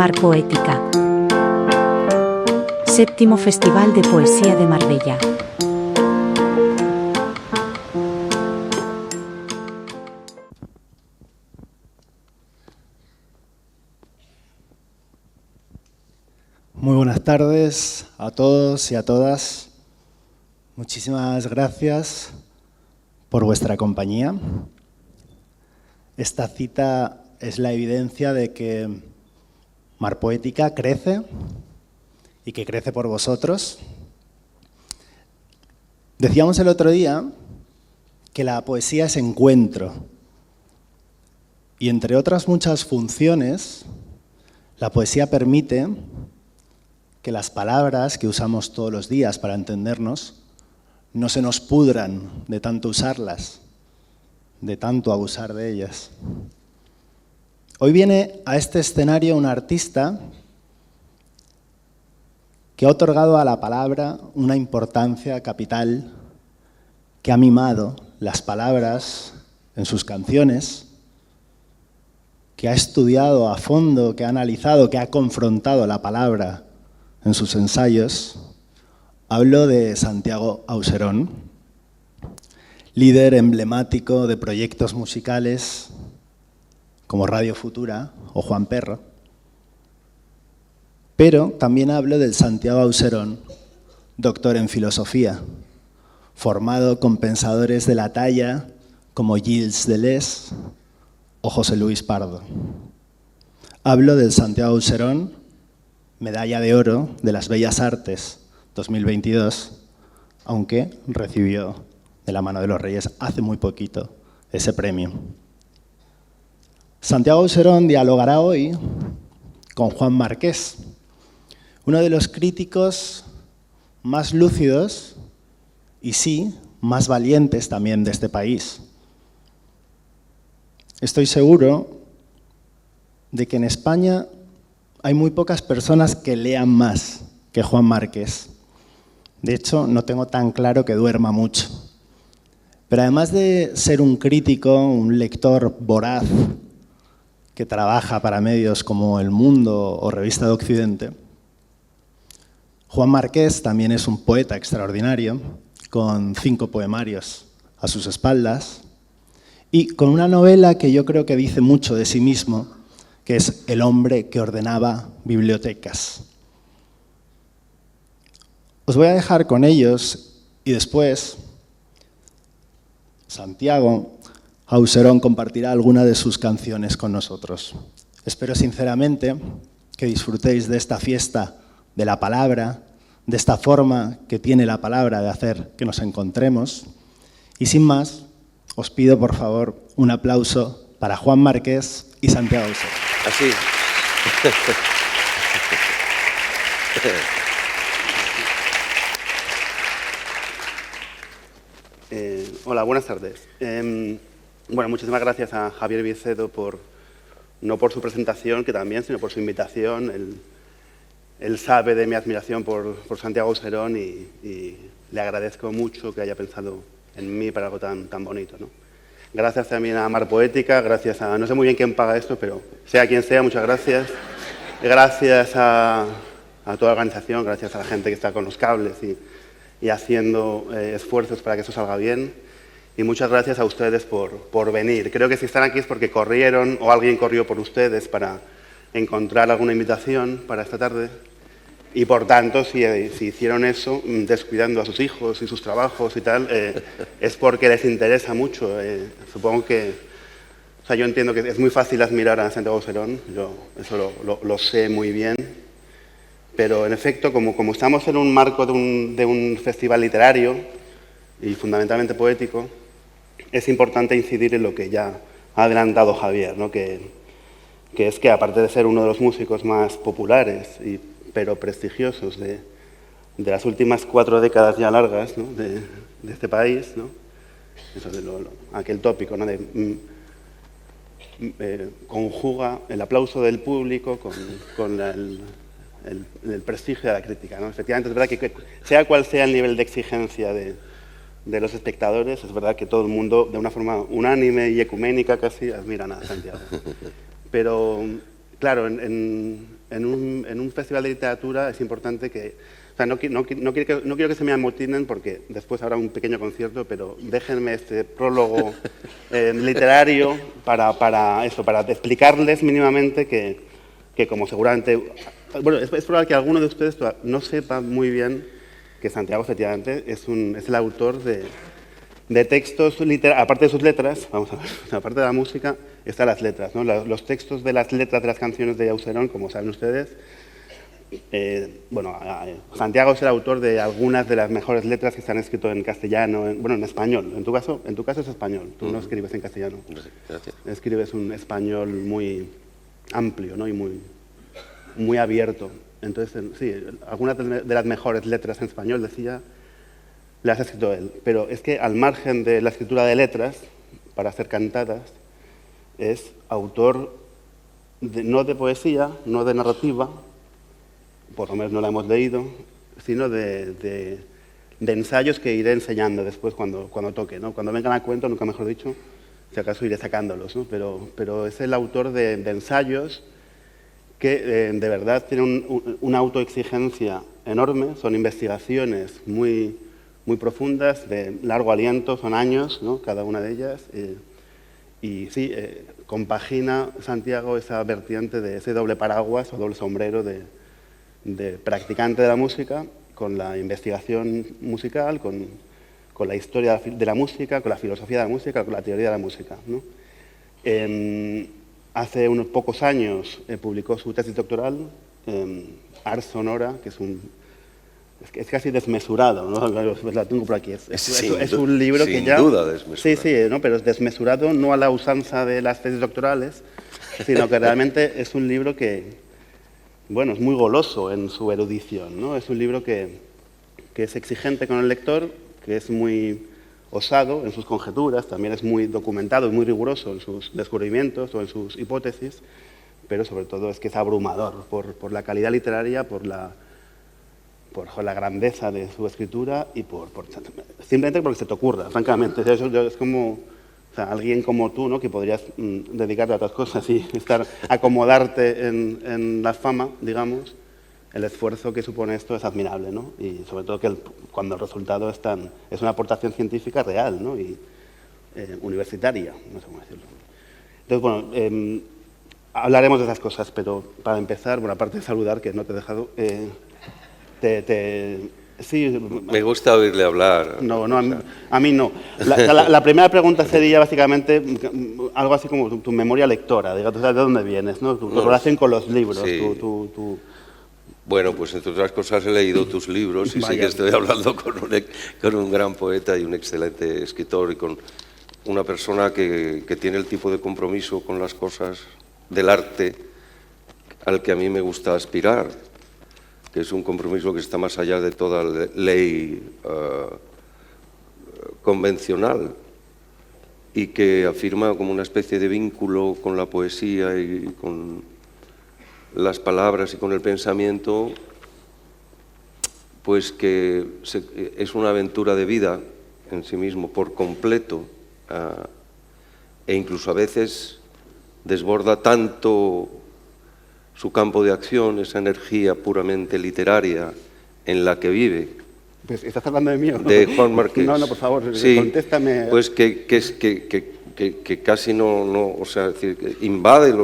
Mar Poética. Séptimo Festival de Poesía de Marbella. Muy buenas tardes a todos y a todas. Muchísimas gracias por vuestra compañía. Esta cita es la evidencia de que Mar Poética crece y que crece por vosotros. Decíamos el otro día que la poesía es encuentro y, entre otras muchas funciones, la poesía permite que las palabras que usamos todos los días para entendernos no se nos pudran de tanto usarlas, de tanto abusar de ellas. Hoy viene a este escenario un artista que ha otorgado a la palabra una importancia capital, que ha mimado las palabras en sus canciones, que ha estudiado a fondo, que ha analizado, que ha confrontado la palabra en sus ensayos. Hablo de Santiago Auserón, líder emblemático de proyectos musicales como Radio Futura o Juan Perro. Pero también hablo del Santiago Auserón, doctor en filosofía, formado con pensadores de la talla como Gilles Deleuze o José Luis Pardo. Hablo del Santiago Auserón, medalla de oro de las Bellas Artes 2022, aunque recibió de la mano de los Reyes hace muy poquito ese premio. Santiago Auserón dialogará hoy con Juan Marqués, uno de los críticos más lúcidos y sí, más valientes también de este país. Estoy seguro de que en España hay muy pocas personas que lean más que Juan Marqués. De hecho, no tengo tan claro que duerma mucho. Pero además de ser un crítico, un lector voraz, que trabaja para medios como El Mundo o Revista de Occidente, Juan Marqués también es un poeta extraordinario, con 5 poemarios a sus espaldas y con una novela que yo creo que dice mucho de sí mismo, que es El hombre que ordenaba bibliotecas. Os voy a dejar con ellos y después Santiago Auserón compartirá alguna de sus canciones con nosotros. Espero sinceramente que disfrutéis de esta fiesta de la palabra, de esta forma que tiene la palabra de hacer que nos encontremos. Y sin más, os pido por favor un aplauso para Juan Marqués y Santiago Auserón. Así. Hola, buenas tardes. Bueno, muchísimas gracias a Javier Vicedo no por su presentación, que también, sino por su invitación. Él sabe de mi admiración por Santiago Auserón y le agradezco mucho que haya pensado en mí para algo tan bonito, ¿no? Gracias también a Mar Poética, gracias a... No sé muy bien quién paga esto, pero sea quien sea, muchas gracias. Gracias a toda la organización, gracias a la gente que está con los cables y haciendo esfuerzos para que eso salga bien. Y muchas gracias a ustedes por venir. Creo que si están aquí es porque corrieron o alguien corrió por ustedes para encontrar alguna invitación para esta tarde. Y por tanto, si hicieron eso, descuidando a sus hijos y sus trabajos y tal, es porque les interesa mucho. Supongo que... O sea, yo entiendo que es muy fácil admirar a Santiago Auserón, yo eso lo sé muy bien. Pero, en efecto, como estamos en un marco de un festival literario y fundamentalmente poético, es importante incidir en lo que ya ha adelantado Javier, ¿no? que es que, aparte de ser uno de los músicos más populares pero prestigiosos de las últimas 4 décadas ya largas, ¿no? de este país, ¿no? Eso de aquel tópico, ¿no? Conjuga el aplauso del público con el prestigio de la crítica, ¿no? Efectivamente, es verdad que sea cual sea el nivel de exigencia de los espectadores, es verdad que todo el mundo, de una forma unánime y ecuménica casi, admiran a Santiago. Pero, claro, en en un festival de literatura es importante que... O sea, no quiero que se me amotinen porque después habrá un pequeño concierto, pero déjenme este prólogo literario para explicarles mínimamente que como seguramente... Bueno, es probable que alguno de ustedes no sepa muy bien que Santiago, efectivamente, es el autor de textos literarios, aparte de sus letras, vamos a ver, aparte de la música, están las letras, ¿no? Los textos de las letras de las canciones de Auserón, como saben ustedes. Santiago es el autor de algunas de las mejores letras que se han escrito en castellano, en español. En tu caso es español, tú no escribes en castellano. Gracias. Escribes un español muy amplio, ¿no? Y muy abierto. Entonces, sí, algunas de las mejores letras en español, decía, las ha escrito él. Pero es que al margen de la escritura de letras, para ser cantadas, es autor no de poesía, no de narrativa, por lo menos no la hemos leído, sino de ensayos que iré enseñando después cuando toque, ¿no? Cuando vengan a cuento, nunca mejor dicho, si acaso iré sacándolos, ¿no? Pero es el autor de ensayos que de verdad tienen una autoexigencia enorme, son investigaciones muy profundas, de largo aliento, son años, ¿no? Cada una de ellas, y sí, compagina Santiago esa vertiente de ese doble paraguas o doble sombrero de practicante de la música con la investigación musical, con la historia de la música, con la filosofía de la música, con la teoría de la música, ¿no? Hace unos pocos años publicó su tesis doctoral, Ars Sonora, que es casi desmesurado, ¿no? La tengo por aquí. Es un libro que ya... Sin duda desmesurado. Sí, ¿no? Pero es desmesurado no a la usanza de las tesis doctorales, sino que realmente es un libro que, bueno, es muy goloso en su erudición, ¿no? Es un libro que es exigente con el lector, que es muy osado en sus conjeturas, también es muy documentado y muy riguroso en sus descubrimientos o en sus hipótesis, pero sobre todo es que es abrumador por la calidad literaria, por la grandeza de su escritura y simplemente porque se te ocurra, francamente. Es como, o sea, alguien como tú, ¿no? Que podrías dedicarte a otras cosas y acomodarte en la fama, digamos. El esfuerzo que supone esto es admirable, ¿no? Y sobre todo cuando el resultado es una aportación científica real, ¿no? Y universitaria, no sé cómo decirlo. Entonces, bueno, hablaremos de esas cosas, pero para empezar, bueno, aparte de saludar, que no te he dejado, sí. Me gusta oírle hablar. No, a mí no. La primera pregunta sería básicamente algo así como tu memoria lectora, digamos, ¿de dónde vienes, ¿no? Tu relación con los libros, sí. tu... Bueno, pues entre otras cosas he leído tus libros y sí que estoy hablando con un gran poeta y un excelente escritor y con una persona que tiene el tipo de compromiso con las cosas del arte al que a mí me gusta aspirar, que es un compromiso que está más allá de toda ley convencional y que afirma como una especie de vínculo con la poesía y con las palabras y con el pensamiento, pues que es una aventura de vida en sí mismo, por completo, e incluso a veces desborda tanto su campo de acción, esa energía puramente literaria en la que vive. Pues, ¿estás hablando de mí o no? De Juan Márquez. No, por favor, sí, contéstame. Pues que casi no, o sea, es decir, que invade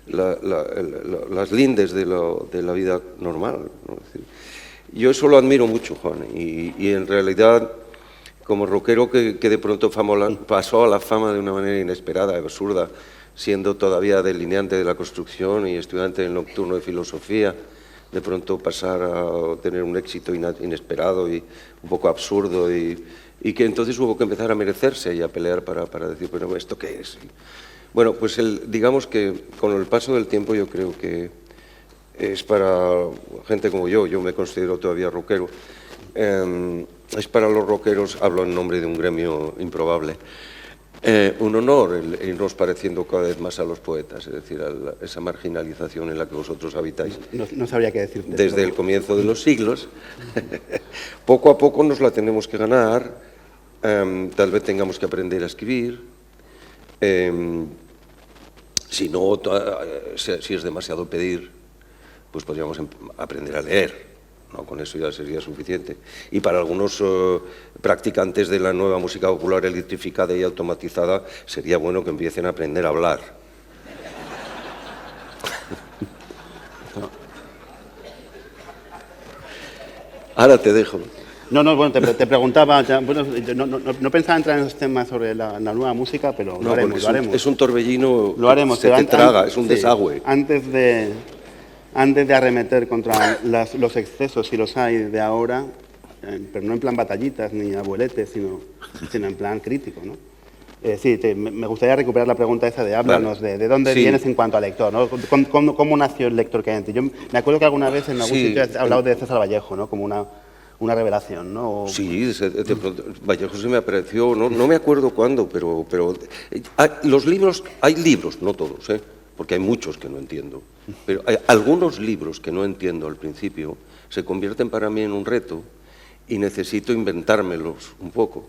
las lindes de la vida normal, ¿no? Es decir, yo eso lo admiro mucho, Juan, y en realidad, como rockero que de pronto pasó a la fama de una manera inesperada, absurda, siendo todavía delineante de la construcción y estudiante del nocturno de filosofía, de pronto pasar a tener un éxito inesperado y un poco absurdo y que entonces hubo que empezar a merecerse y a pelear para decir, bueno, ¿esto qué es? Bueno, pues digamos que con el paso del tiempo yo creo que es para gente como yo me considero todavía rockero, es para los rockeros, hablo en nombre de un gremio improbable, un honor el irnos pareciendo cada vez más a los poetas, es decir, a esa marginalización en la que vosotros habitáis. No sabría qué decirte. Desde el comienzo de los siglos, poco a poco nos la tenemos que ganar, tal vez tengamos que aprender a escribir, si es demasiado pedir, pues podríamos aprender a leer, ¿no? Con eso ya sería suficiente. Y para algunos practicantes de la nueva música popular electrificada y automatizada, sería bueno que empiecen a aprender a hablar. Ahora te dejo. No, bueno, te preguntaba, bueno, no pensaba entrar en esos temas sobre la nueva música, pero No, lo haremos, lo haremos. Es un torbellino, Lo haremos, se te traga, es un sí, desagüe. Antes de arremeter contra los excesos, si los hay de ahora, pero no en plan batallitas ni abueletes, sino en plan crítico, ¿no? Sí, me gustaría recuperar la pregunta esa de háblanos de dónde vienes en cuanto a lector, ¿no? ¿Cómo nació el lector que hay en ti? Yo me acuerdo que alguna vez en algún sitio has hablado de César Vallejo, ¿no? Como una revelación, ¿no? Sí, de pronto, Vallejo se me apareció, no me acuerdo cuándo, pero los libros, hay libros, no todos, porque hay muchos que no entiendo, pero hay algunos libros que no entiendo al principio, se convierten para mí en un reto y necesito inventármelos un poco.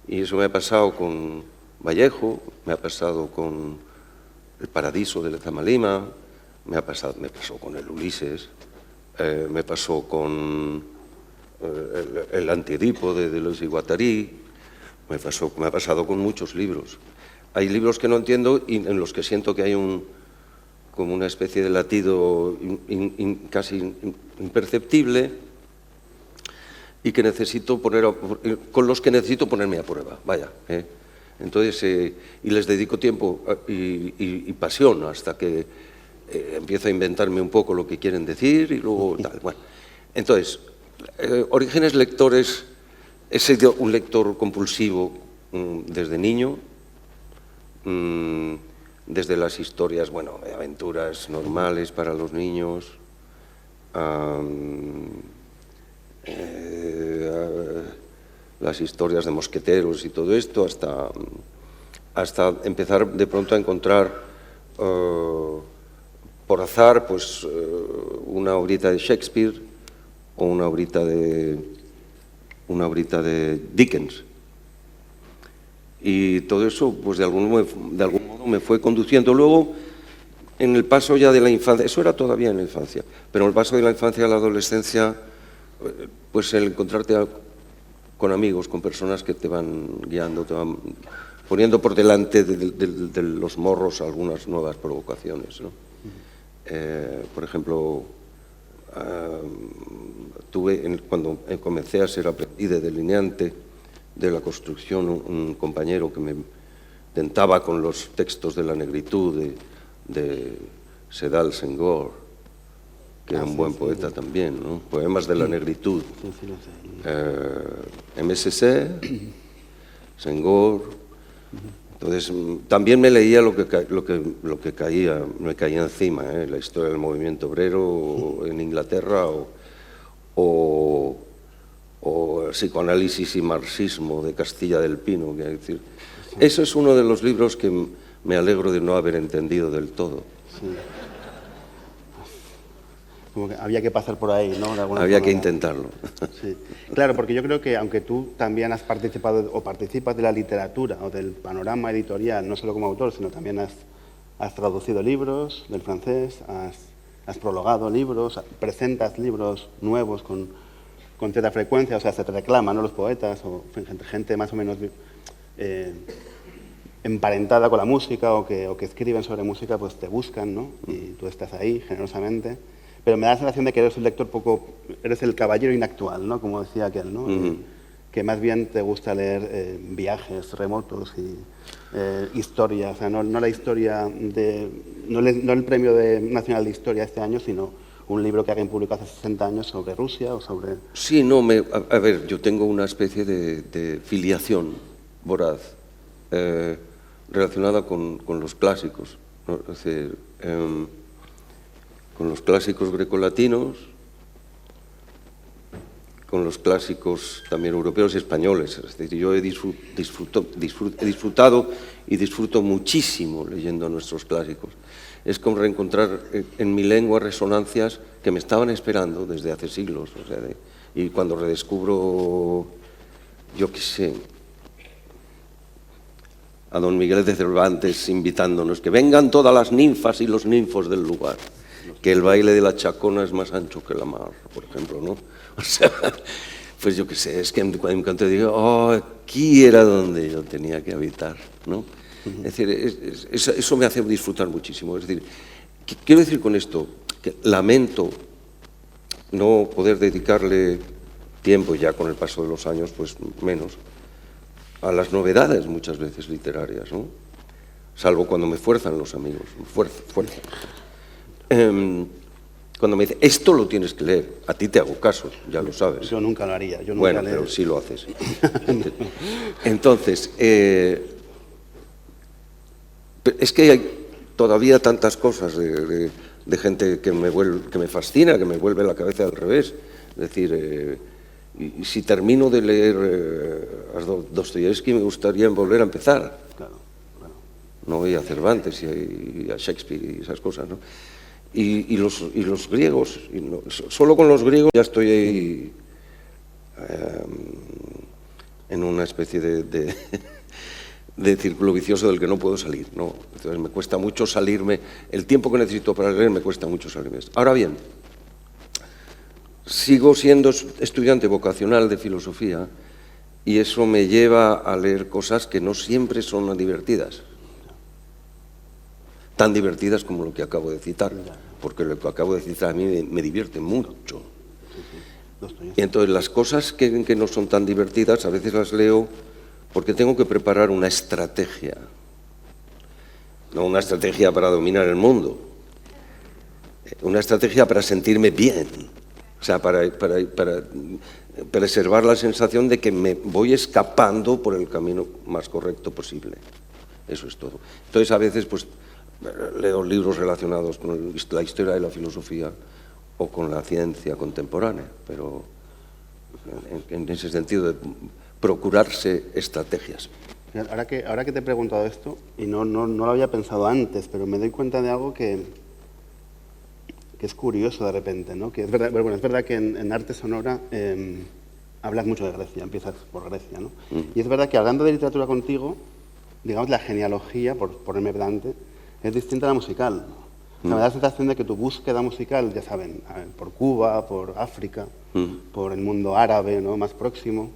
Y eso me ha pasado con Vallejo, me ha pasado con El Paradiso de Lezama Lima, me pasó con el Ulises, me pasó con el Antiedipo de Deleuze y Guattari, me ha pasado con muchos libros. Hay libros que no entiendo y en los que siento que hay como una especie de latido casi imperceptible y que con los que necesito ponerme a prueba, vaya. Entonces, y les dedico tiempo y pasión hasta que empiezo a inventarme un poco lo que quieren decir y luego tal. Bueno, entonces, Orígenes lectores, he sido un lector compulsivo desde niño, desde las historias, bueno, de aventuras normales para los niños, las historias de mosqueteros y todo esto, hasta empezar de pronto a encontrar por azar pues una obrita de Shakespeare o una obrita de Dickens. Y todo eso pues de algún modo me fue conduciendo. Luego, en el paso ya de la infancia, eso era todavía en la infancia, pero en el paso de la infancia a la adolescencia, pues el encontrarte con amigos, con personas que te van guiando, te van poniendo por delante de los morros algunas nuevas provocaciones, ¿no? Por ejemplo, cuando comencé a ser aprendiz de delineante de la construcción, un compañero que me tentaba con los textos de la negritud de Sedal Senghor, que era un buen poeta también, ¿no? Poemas de la negritud. MSC, Senghor. Entonces, también me leía lo que me caía encima, la historia del movimiento obrero en Inglaterra o psicoanálisis y marxismo de Castilla del Pino. Quiero decir, eso es uno de los libros que me alegro de no haber entendido del todo. Sí. Como que había que pasar por ahí, ¿no? Había que intentarlo. Sí. Claro, porque yo creo que aunque tú también has participado o participas de la literatura o del panorama editorial, no solo como autor, sino también has traducido libros del francés, has prologado libros, presentas libros nuevos con cierta frecuencia, o sea, se te reclaman, ¿no?, los poetas o gente más o menos emparentada con la música o que escriben sobre música, pues te buscan, ¿no? Y tú estás ahí generosamente. Pero me da la sensación de que eres un lector eres el caballero inactual, ¿no? Como decía aquel, ¿no? Que más bien te gusta leer viajes remotos y historias, o sea, no la historia no el Premio Nacional de Historia este año, sino un libro que alguien publicó hace 60 años sobre Rusia o sobre... Sí, no, a ver, yo tengo una especie de filiación voraz relacionada con los clásicos, ¿no? Es decir, con los clásicos grecolatinos, con los clásicos también europeos y españoles. Es decir, yo he disfrutado y disfruto muchísimo leyendo a nuestros clásicos. Es como reencontrar en mi lengua resonancias que me estaban esperando desde hace siglos. O sea, y cuando redescubro, yo qué sé, a don Miguel de Cervantes invitándonos, que vengan todas las ninfas y los ninfos del lugar. que el baile de la Chacona es más ancho que la mar, por ejemplo, ¿no? O sea, pues yo qué sé, es que en cuanto digo, oh, aquí era donde yo tenía que habitar, ¿no? Es decir, eso me hace disfrutar muchísimo. Es decir, quiero decir con esto que lamento no poder dedicarle tiempo, ya con el paso de los años, pues menos, a las novedades muchas veces literarias, ¿no? Salvo cuando me fuerzan los amigos, fuerza. Cuando me dicen, esto lo tienes que leer, a ti te hago caso, ya lo sabes. Yo nunca lo haría, yo nunca bueno, leo. pero sí lo haces. Entonces, es que hay todavía tantas cosas de gente que me fascina, que me vuelve la cabeza al revés. Es decir, y si termino de leer a Dostoyevsky, me gustaría volver a empezar. Claro. No voy a Cervantes y a Shakespeare y esas cosas, ¿no? Y los griegos, solo con los griegos ya estoy ahí en una especie de círculo vicioso del que no puedo salir, ¿no? Entonces me cuesta mucho salirme, el tiempo que necesito para leer me cuesta mucho salirme. Ahora bien, sigo siendo estudiante vocacional de filosofía y eso me lleva a leer cosas que no siempre son divertidas. Tan divertidas como lo que acabo de citar, porque lo que acabo de citar a mí me divierte mucho. Y entonces las cosas que no son tan divertidas a veces las leo porque tengo que preparar una estrategia, no una estrategia para dominar el mundo, una estrategia para sentirme bien, o sea, para preservar la sensación de que me voy escapando por el camino más correcto posible. Eso es todo. Entonces a veces pues leo libros relacionados con la historia de la filosofía o con la ciencia contemporánea, pero en ese sentido de procurarse estrategias. Ahora que te he preguntado esto, y no lo había pensado antes, pero me doy cuenta de algo que es curioso de repente, ¿no? Que es verdad, bueno, es verdad que en arte sonora hablas mucho de Grecia, empiezas por Grecia, ¿no? Y es verdad que hablando de literatura contigo, digamos, la genealogía, por ponerme pedante, es distinta a la musical. O sea, me da la sensación de que tu búsqueda musical, ya saben, por Cuba, por África, por el mundo árabe, ¿no? Más próximo,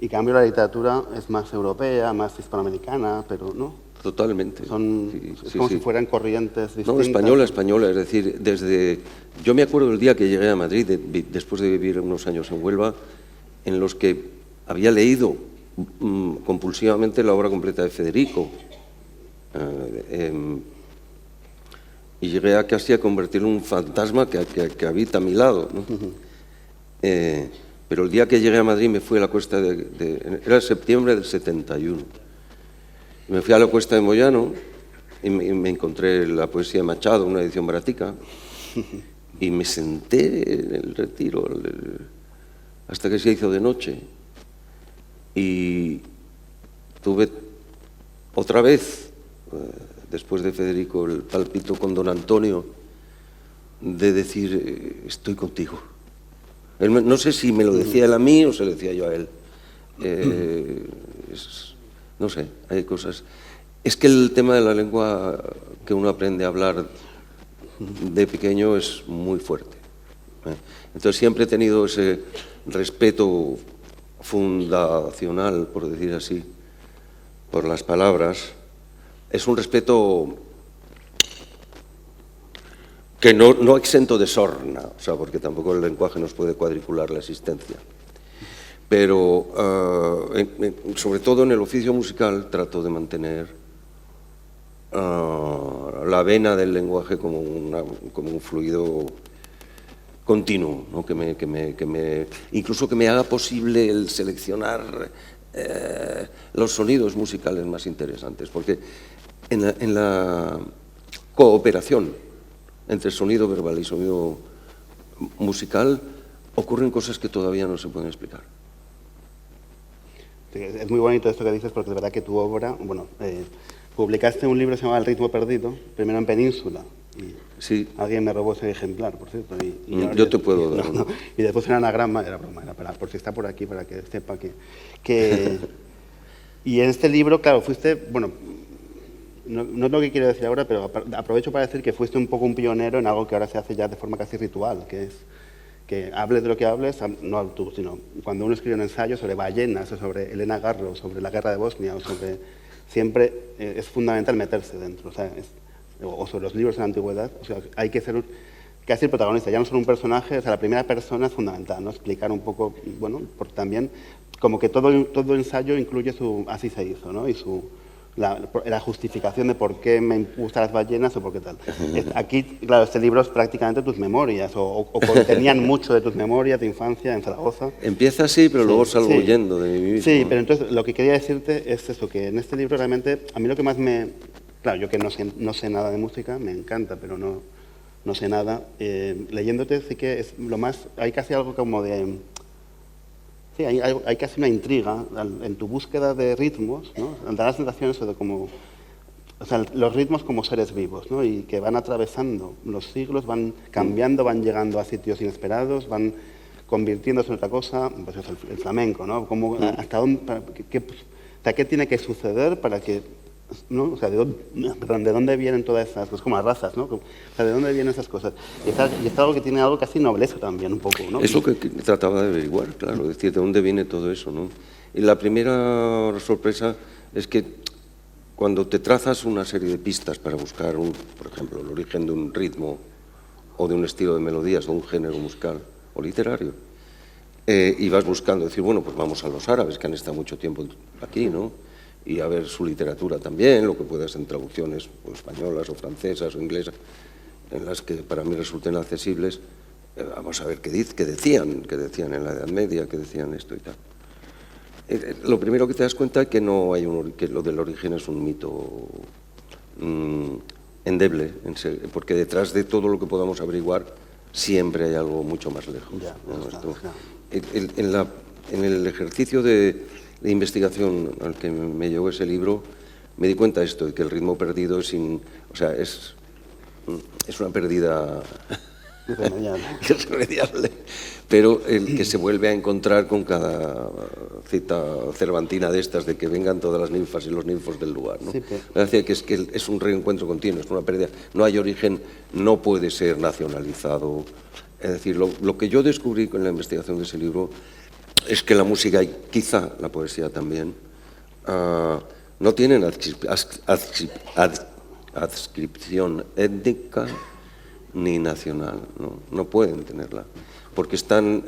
y cambio la literatura es más europea, más hispanoamericana, pero no. Totalmente. Es como si fueran corrientes distintas. No, española, es decir, yo me acuerdo del día que llegué a Madrid, después de vivir unos años en Huelva, en los que había leído compulsivamente la obra completa de Federico, y llegué a casi a convertirlo en un fantasma que habita a mi lado, ¿no? Pero el día que llegué a Madrid me fui a la Cuesta era septiembre del 71. Me fui a la Cuesta de Moyano y me encontré la poesía de Machado, una edición baratica, y me senté en el Retiro hasta que se hizo de noche. Y tuve otra vez, después de Federico, el palpito con don Antonio de decir, estoy contigo. Él, no sé si me lo decía él a mí o se lo decía yo a él. No sé, hay cosas. Es que el tema de la lengua que uno aprende a hablar de pequeño es muy fuerte. Entonces siempre he tenido ese respeto fundacional, por decir así, por las palabras. Es un respeto que no exento de sorna, o sea, porque tampoco el lenguaje nos puede cuadricular la existencia. Pero, sobre todo en el oficio musical, trato de mantener la vena del lenguaje como un fluido continuo, ¿no? Incluso que me haga posible el seleccionar los sonidos musicales más interesantes, porque en la cooperación entre sonido verbal y sonido musical ocurren cosas que todavía no se pueden explicar. Es muy bonito esto que dices, porque es verdad que tu obra, bueno, publicaste un libro que se llama El ritmo perdido, primero en Península, y sí. Alguien me robó ese ejemplar, por cierto. Yo te puedo dar. No. Y después en anagrama, era broma, era por si está por aquí, para que sepa que... Y en este libro, claro, fuiste, bueno, no es lo que quiero decir ahora, pero aprovecho para decir que fuiste un poco un pionero en algo que ahora se hace ya de forma casi ritual, que es que hables de lo que hables, no tú, sino cuando uno escribe un ensayo sobre ballenas o sobre Elena Garro, sobre la guerra de Bosnia, o sobre... Siempre es fundamental meterse dentro, o sobre los libros de la antigüedad, o sea, hay que ser casi el protagonista, ya no solo un personaje, o sea, la primera persona es fundamental, ¿no? Explicar un poco, bueno, porque también, como que todo ensayo incluye su así se hizo, ¿no? Y la justificación de por qué me gustan las ballenas o por qué tal. Aquí, claro, este libro es prácticamente tus memorias, o contenían mucho de tus memorias de infancia en Zaragoza. Empieza así, pero luego salgo huyendo de mí mismo. Sí, pero entonces lo que quería decirte es eso, que en este libro realmente, a mí lo que más me... Claro, yo que no sé nada de música, me encanta, pero no sé nada. Leyéndote sí que es lo más... Hay casi algo como de... Sí, hay casi una intriga en tu búsqueda de ritmos, ¿no? Da la sensación eso de como... O sea, los ritmos como seres vivos, ¿no? Y que van atravesando los siglos, van cambiando, van llegando a sitios inesperados, van convirtiéndose en otra cosa, pues es el flamenco, ¿no? Como, hasta dónde, ¿qué tiene que suceder para que... ¿no? O sea, ¿de dónde vienen todas esas cosas? Como las razas, ¿no? O sea, ¿de dónde vienen esas cosas? Y es algo que tiene algo casi nobleza también, un poco, ¿no? Es lo que trataba de averiguar, claro, es decir, ¿de dónde viene todo eso, no? Y la primera sorpresa es que cuando te trazas una serie de pistas para buscar, por ejemplo, el origen de un ritmo o de un estilo de melodías, de un género musical o literario, y vas buscando, decir, bueno, pues vamos a los árabes, que han estado mucho tiempo aquí, ¿no? Y a ver su literatura también, lo que puedas en traducciones pues, españolas o francesas o inglesas, en las que para mí resulten accesibles. Vamos a ver qué decían en la Edad Media, qué decían esto y tal. Lo primero que te das cuenta es que no hay que lo del origen es un mito endeble, porque detrás de todo lo que podamos averiguar siempre hay algo mucho más lejos. Ya, ¿no? claro. En el ejercicio de investigación al que me llevó ese libro, me di cuenta de esto, de que el ritmo perdido es una pérdida irremediable, pero el que se vuelve a encontrar con cada cita cervantina de estas, de que vengan todas las ninfas y los ninfos del lugar, ¿no? Sí, Me decía que es un reencuentro continuo, es una pérdida, no hay origen, no puede ser nacionalizado. Es decir, lo que yo descubrí con la investigación de ese libro es que la música y quizá la poesía también no tienen adscripción étnica ni nacional, no pueden tenerla, porque están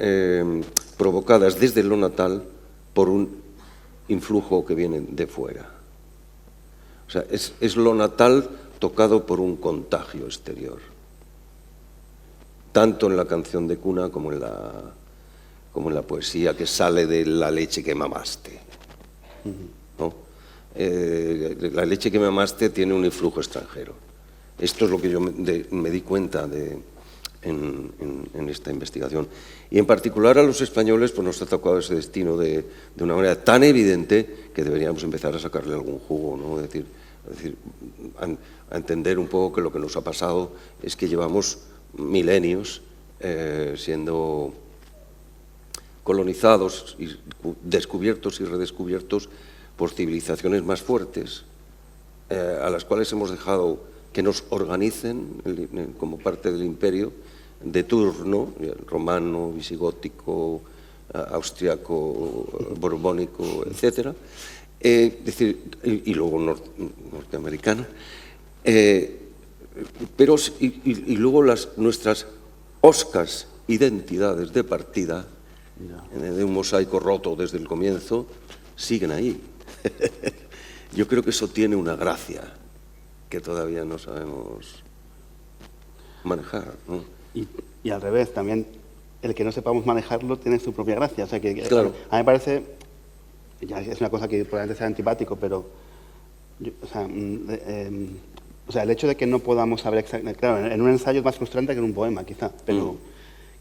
provocadas desde lo natal por un influjo que viene de fuera. O sea, es lo natal tocado por un contagio exterior, tanto en la canción de cuna como en la poesía que sale de la leche que mamaste, ¿no? La leche que mamaste tiene un influjo extranjero. Esto es lo que yo me di cuenta en esta investigación. Y en particular a los españoles pues nos ha tocado ese destino de una manera tan evidente que deberíamos empezar a sacarle algún jugo, ¿no? Es decir, a entender un poco que lo que nos ha pasado es que llevamos milenios siendo colonizados, y descubiertos y redescubiertos por civilizaciones más fuertes, a las cuales hemos dejado que nos organicen como parte del imperio de turno, romano, visigótico, austriaco, borbónico, etc. Y luego norteamericano. Pero luego nuestras hoscas identidades de partida, de un mosaico roto desde el comienzo, siguen ahí. Yo creo que eso tiene una gracia que todavía no sabemos manejar, ¿no? Y al revés, también el que no sepamos manejarlo tiene su propia gracia. O sea, que claro. A mí me parece, ya es una cosa que probablemente sea antipático, pero o sea, el hecho de que no podamos saber exactamente... Claro, en un ensayo es más frustrante que en un poema, quizá, pero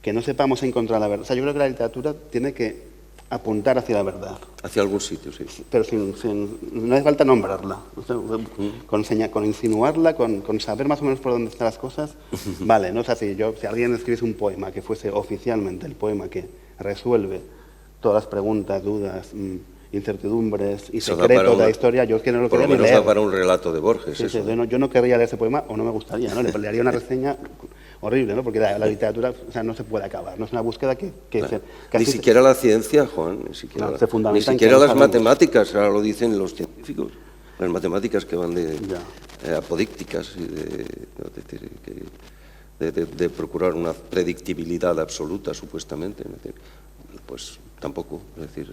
que no sepamos encontrar la verdad. O sea, yo creo que la literatura tiene que apuntar hacia la verdad. Hacia algún sitio, sí. Pero no hace falta nombrarla. O sea, con insinuarla, con saber más o menos por dónde están las cosas, vale, ¿no? O sea, si alguien escribiese un poema que fuese oficialmente el poema que resuelve todas las preguntas, dudas incertidumbres y Eso da secretos para de la historia, yo es que no lo por lo quería ni menos leer. da para un relato de Borges. Sí, sí, eso. yo no querría leer ese poema o no me gustaría, ¿no? Le haría una reseña horrible, ¿no? Porque la literatura, o sea, no se puede acabar, no es una búsqueda que Claro. casi Ni siquiera la ciencia, Juan, ni siquiera, No, se fundamenta ni en que siquiera no las sabemos. matemáticas, ahora lo dicen los científicos, las matemáticas que van de Ya. apodícticas y de procurar una predictibilidad absoluta, supuestamente. Es decir, pues tampoco, es decir,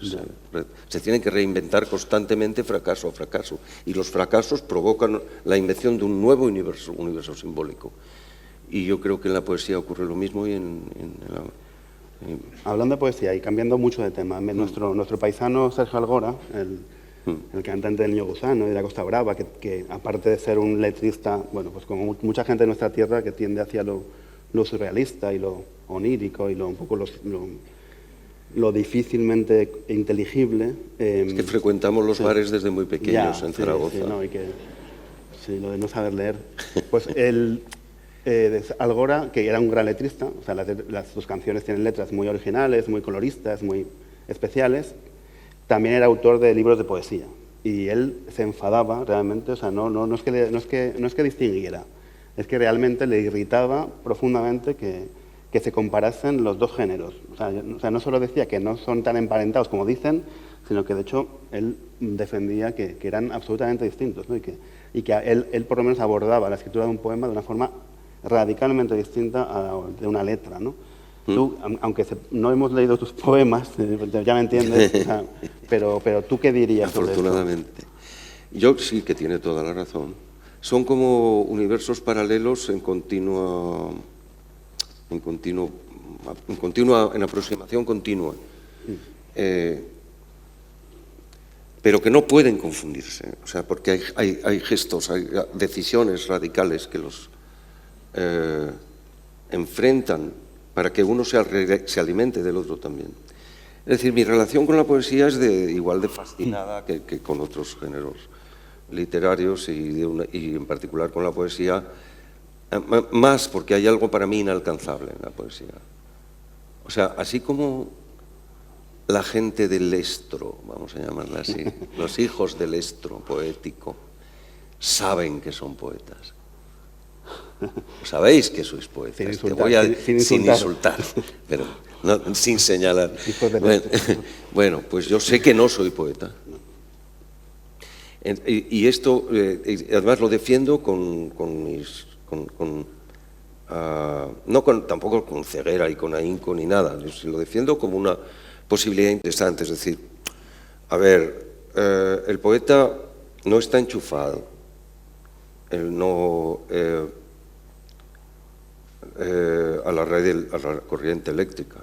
se tienen que reinventar constantemente fracaso a fracaso, y los fracasos provocan la invención de un nuevo universo simbólico. Y yo creo que en la poesía ocurre lo mismo y Hablando de poesía y cambiando mucho de tema, nuestro paisano Sergio Algora, el cantante del Niño Gusano y de la Costa Brava, que aparte de ser un letrista, bueno, pues como mucha gente de nuestra tierra que tiende hacia lo surrealista y lo onírico y un poco lo difícilmente inteligible. es que frecuentamos los bares desde muy pequeños en Zaragoza. Sí, ¿no? Y sí, lo de no saber leer. Pues Algora, que era un gran letrista, o sea, sus canciones tienen letras muy originales, muy coloristas, muy especiales, también era autor de libros de poesía. Y él se enfadaba realmente, o sea, no es que distinguiera, es que realmente le irritaba profundamente que se comparasen los dos géneros. O sea, no solo decía que no son tan emparentados como dicen, sino que de hecho él defendía que eran absolutamente distintos, ¿no? y que él por lo menos abordaba la escritura de un poema de una forma radicalmente distinta a la de una letra, ¿no? Tú, aunque no hemos leído tus poemas, ya me entiendes, o sea, pero ¿tú qué dirías sobre esto? Afortunadamente. Yo sí que tiene toda la razón. Son como universos paralelos en aproximación continua. Pero que no pueden confundirse, o sea, porque hay gestos, hay decisiones radicales que los enfrentan para que uno se alimente del otro también. Es decir, mi relación con la poesía es igual de fascinada que con otros géneros literarios y en particular con la poesía, más porque hay algo para mí inalcanzable en la poesía. O sea, así como la gente del estro, vamos a llamarla así, los hijos del estro poético, saben que son poetas. Sabéis que sois poetas. Sin insultar, pero no, sin señalar. Bueno, pues yo sé que no soy poeta. Y esto, además lo defiendo tampoco con ceguera y con ahínco ni nada. Lo defiendo como una posibilidad interesante. Es decir, a ver, el poeta no está enchufado. Él no... a la corriente eléctrica.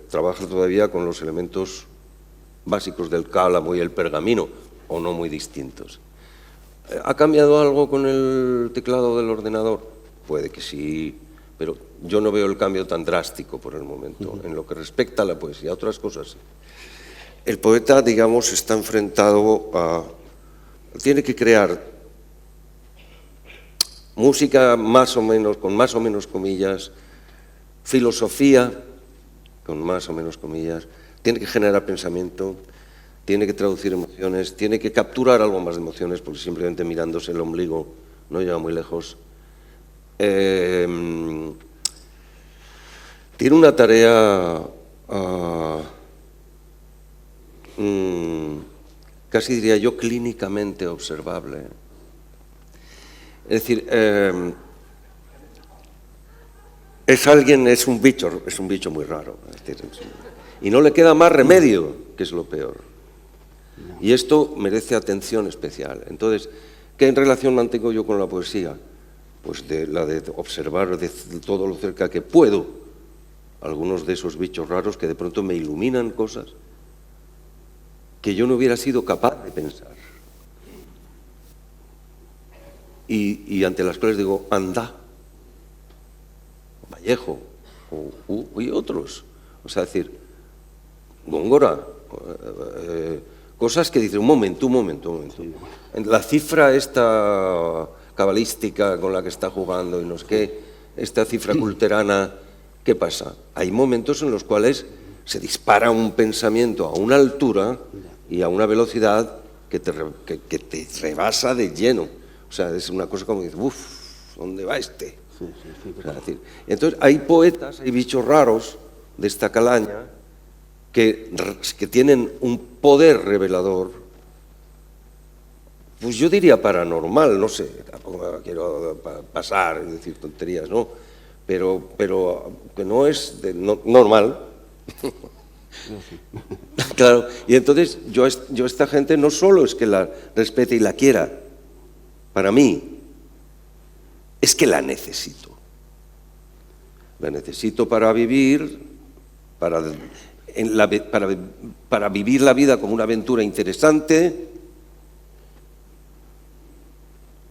Trabaja todavía con los elementos básicos del cálamo y el pergamino, o no muy distintos. ¿Ha cambiado algo con el teclado del ordenador? Puede que sí, pero yo no veo el cambio tan drástico por el momento. En lo que respecta a la poesía, otras cosas. El poeta, digamos, está enfrentado a... Tiene que crear música más o menos, con más o menos comillas, filosofía, con más o menos comillas, tiene que generar pensamiento, tiene que traducir emociones, tiene que capturar algo más de emociones, porque simplemente mirándose el ombligo no llega muy lejos. Tiene una tarea casi diría yo clínicamente observable. Es decir, es un bicho muy raro. Es decir, y no le queda más remedio, que es lo peor. Y esto merece atención especial. Entonces, ¿qué relación mantengo yo con la poesía? Pues la de observar de todo lo cerca que puedo algunos de esos bichos raros que de pronto me iluminan cosas que yo no hubiera sido capaz de pensar. Y ante las cuales digo, anda, Vallejo, y otros. O sea, decir, Góngora, cosas que dicen, un momento. La cifra esta cabalística con la que está jugando y no sé qué, esta cifra culterana, ¿qué pasa? Hay momentos en los cuales se dispara un pensamiento a una altura y a una velocidad que te rebasa de lleno. O sea, es una cosa como que dices, uff, ¿dónde va este? Sí, O sea, es decir, entonces, hay poetas, hay bichos raros de esta calaña que tienen un poder revelador, pues yo diría paranormal, no sé, tampoco me quiero pasar y decir tonterías, ¿no? Pero que no es normal. Claro, y entonces yo esta gente no solo es que la respete y la quiera, para mí, es que la necesito. La necesito para vivir, para vivir la vida como una aventura interesante,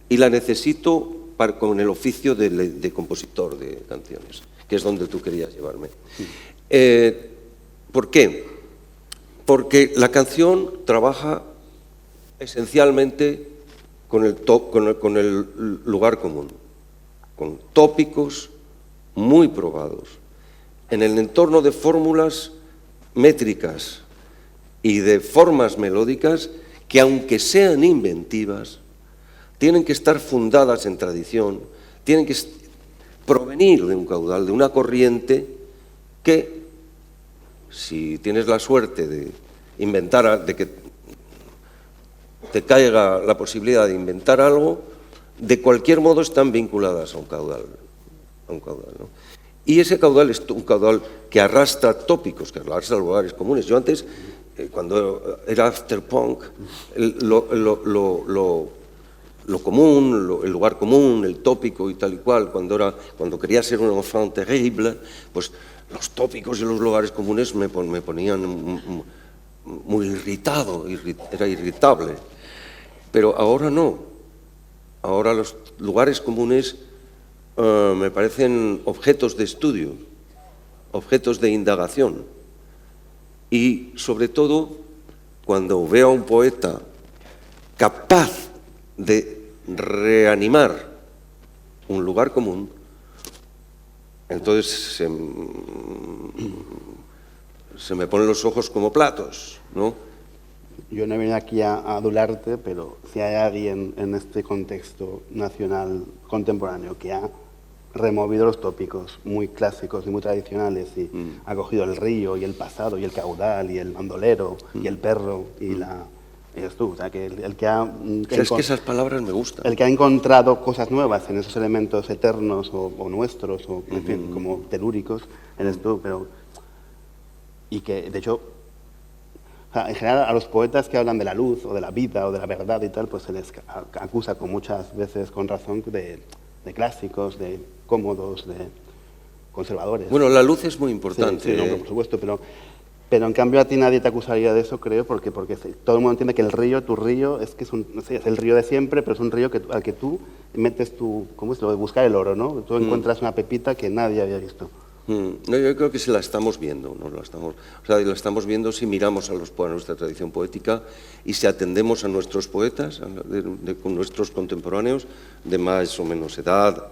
y la necesito con el oficio de compositor de canciones, que es donde tú querías llevarme. ¿Por qué? Porque la canción trabaja esencialmente con el lugar común, con tópicos muy probados, en el entorno de fórmulas métricas y de formas melódicas que, aunque sean inventivas, tienen que estar fundadas en tradición, tienen que provenir de un caudal, de una corriente que, si tienes la suerte de que te caiga la posibilidad de inventar algo, de cualquier modo están vinculadas a un caudal, ¿no? Y ese caudal es un caudal que arrastra tópicos, que arrastra lugares comunes. Yo antes, cuando era afterpunk, lo común, el lugar común, el tópico y tal y cual, cuando quería ser un enfant terrible, pues los tópicos y los lugares comunes me ponían muy irritado, era irritable. Pero ahora no. Ahora los lugares comunes me parecen objetos de estudio, objetos de indagación. Y sobre todo, cuando veo a un poeta capaz de reanimar un lugar común, entonces se me ponen los ojos como platos, ¿no? Yo no he venido aquí a adularte, pero si hay alguien en este contexto nacional contemporáneo que ha removido los tópicos muy clásicos y muy tradicionales y ha cogido el río y el pasado y el caudal y el bandolero y el perro y eres tú, o sea, que el que ha... Es que esas palabras me gustan. El que ha encontrado cosas nuevas en esos elementos eternos o nuestros, o en fin, como telúricos, eres tú, pero... Y que, de hecho, o sea, en general a los poetas que hablan de la luz o de la vida o de la verdad y tal, pues se les acusa con muchas veces con razón de clásicos, de cómodos, de conservadores. Bueno, la luz es muy importante. Sí, no, por supuesto, pero en cambio a ti nadie te acusaría de eso, creo, porque todo el mundo entiende que el río, tu río, es que es el río de siempre, pero es un río al que tú metes ¿cómo es lo de buscar el oro, ¿no? Tú encuentras una pepita que nadie había visto. No, yo creo que la estamos viendo, ¿no? La estamos viendo si miramos a nuestra tradición poética y si atendemos a nuestros poetas, con nuestros contemporáneos de más o menos edad,